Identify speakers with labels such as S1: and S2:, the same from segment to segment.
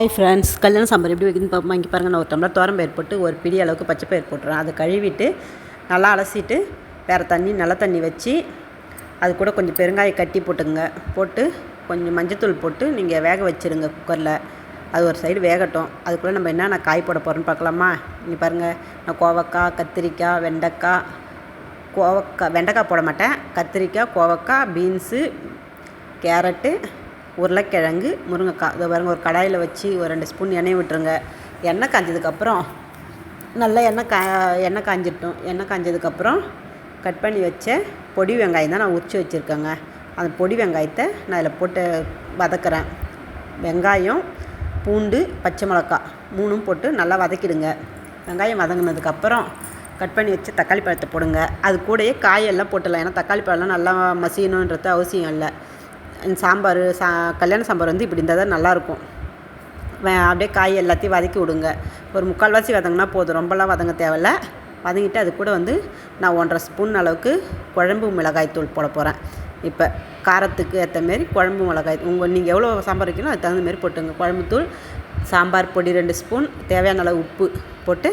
S1: Hi friends, கல்யாண சாம்பார் எப்படி வைக்கணும்னு பார்ப்போம். இங்கே பாருங்கள், நான் ஒரு டம்ளர் துவரம்பயிறு போட்டு ஒரு பிடி அளவுக்கு பச்சை பயிர் போட்டுறேன். அதை கழுவிட்டு நல்லா அலசிட்டு வேறு தண்ணி நல்ல தண்ணி வச்சு அது கூட கொஞ்சம் பெருங்காயம் கட்டி போட்டுங்க. போட்டு கொஞ்சம் மஞ்சத்தூள் போட்டு நீங்கள் வேக வச்சுருங்க குக்கரில். அது ஒரு சைடு வேகட்டும். அதுக்குள்ளே நம்ம என்னென்ன காய் போட போகிறோன்னு பார்க்கலாமா. இங்கே பாருங்கள், நான் கோவக்காய், கத்திரிக்காய், வெண்டைக்காய் போட மாட்டேன். கத்திரிக்காய், கோவக்காய், பீன்ஸு, கேரட்டு, உருளைக்கிழங்கு, முருங்கைக்காய். இதை பாருங்கள், ஒரு கடாயில் வச்சு ஒரு 2 ஸ்பூன் எண்ணெய் விட்டுருங்க. எண்ணெய் காஞ்சதுக்கப்புறம் நல்லா எண்ணெய் காஞ்சிட்டோம். எண்ணெய் காஞ்சதுக்கப்புறம் கட் பண்ணி வச்ச பொடி வெங்காயம் தான் நான் உரித்து வச்சுருக்கேங்க. அந்த பொடி வெங்காயத்தை நான் இதில் போட்டு வதக்குறேன். வெங்காயம், பூண்டு, பச்சை மிளகாய் 3ம் போட்டு நல்லா வதக்கிடுங்க. வெங்காயம் வதங்கினதுக்கப்புறம் கட் பண்ணி வச்சு தக்காளி பழத்தை போடுங்க. அது கூடயே காயெல்லாம் போட்டுடலாம். ஏன்னா தக்காளி பழம்லாம் நல்லா மசியணுன்றது அவசியம் இல்லை. சாம்பார் கல்யாண சாம்பார் வந்து இப்படி இருந்தால் தான் நல்லாயிருக்கும். அப்படியே காய் எல்லாத்தையும் வதக்கி விடுங்க. ஒரு 3/4 வதங்கினா போதும், ரொம்பலாம் வதங்க தேவையில்ல. வதங்கிட்டு அது கூட வந்து நான் 1.5 ஸ்பூன் அளவுக்கு குழம்பு மிளகாய் தூள் போட போகிறேன். இப்போ காரத்துக்கு ஏற்ற மாரி குழம்பு மிளகாய் நீங்கள் எவ்வளோ சாம்பார் வைக்கணும் அதுக்கு தகுந்த மாரி போட்டுங்க. குழம்பு தூள், சாம்பார் பொடி 2 ஸ்பூன், தேவையான அளவு உப்பு போட்டு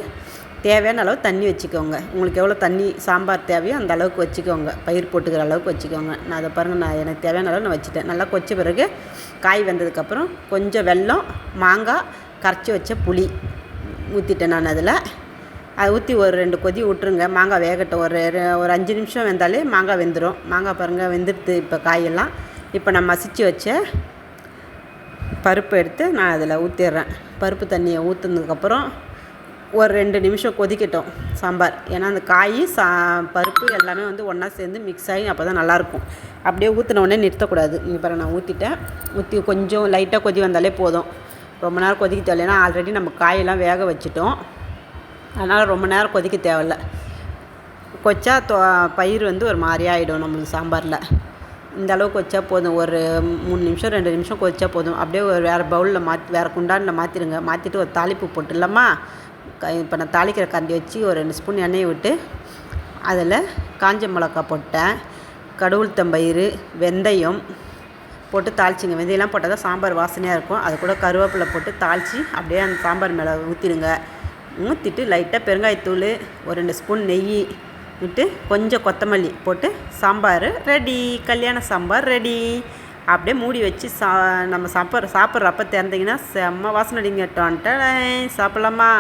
S1: தேவையான அளவு தண்ணி வச்சுக்கோங்க. உங்களுக்கு எவ்வளோ தண்ணி சாம்பார் தேவையோ அந்த அளவுக்கு வச்சுக்கோங்க. பயிர் போட்டுக்கிற அளவுக்கு வச்சுக்கோங்க. நான் அதை பாருங்கள், எனக்கு தேவையான அளவு நான் வச்சுட்டேன். நல்லா கொச்ச பிறகு காய் வெந்ததுக்கப்புறம் கொஞ்சம் வெல்லம், மாங்காய், கரைச்சி வச்ச புளி ஊற்றிட்டேன். நான் அதில் அதை ஊற்றி ஒரு 2 கொதி விட்டுருங்க. மாங்காய் வேகட்டும். ஒரு 5 நிமிஷம் வெந்தாலே மாங்காய் வெந்துடும். மாங்காய் பாருங்கள் வெந்துடுது. இப்போ காயெல்லாம் இப்போ நான் மசிச்சு வச்ச பருப்பு எடுத்து நான் அதில் ஊற்றிடுறேன். பருப்பு தண்ணியை ஊற்றுனதுக்கப்புறம் ஒரு 2 நிமிஷம் கொதிக்கட்டும் சாம்பார். ஏன்னா அந்த காய் பருப்பு எல்லாமே வந்து ஒன்றா சேர்ந்து மிக்ஸ் ஆகி அப்போ தான் நல்லாயிருக்கும். அப்படியே ஊற்றின உடனே நிறுத்தக்கூடாது. இங்கே பாருங்கள், நான் ஊற்றி கொஞ்சம் லைட்டாக கொதி வந்தாலே போதும். ரொம்ப நேரம் கொதிக்க தேவையில்லை. ஏன்னா ஆல்ரெடி நம்ம காயெல்லாம் வேக வச்சுட்டோம். அதனால் ரொம்ப நேரம் கொதிக்க தேவையில்ல. கொச்சா பயிர் வந்து ஒரு மாதிரி ஆகிடும் நம்மளுக்கு சாம்பாரில். இந்த அளவுக்கு வச்சா போதும். ஒரு 3 நிமிஷம் 2 நிமிஷம் கொதிச்சா போதும். அப்படியே ஒரு வேறு பவுலில் வேறு குண்டானில் மாற்றிடுங்க. மாற்றிட்டு ஒரு தாளிப்பு போட்டுடலாமா. இப்போ நான் தாளிக்கிற கரண்டி வச்சு ஒரு 2 ஸ்பூன் எண்ணெயை விட்டு அதில் காஞ்ச மிளகா போட்டேன். கடவுளுத்தம்பயிறு, வெந்தயம் போட்டு தாளிச்சிங்க. வெந்தயம்லாம் போட்டால் தான் சாம்பார் வாசனையாக இருக்கும். அது கூட கருவேப்பிலை போட்டு தாளித்து அப்படியே அந்த சாம்பார் மேலே ஊற்றிடுங்க. ஊற்றிட்டு லைட்டாக பெருங்காயத்தூள், ஒரு 2 ஸ்பூன் நெய் விட்டு கொஞ்சம் கொத்தமல்லி போட்டு சாம்பார் ரெடி. கல்யாண சாம்பார் ரெடி. அப்படியே மூடி வச்சு நம்ம சாப்பிட்றப்ப திறந்தீங்கன்னா செம்ம வாசனை அடிங்க. சாப்பிட்லாமா?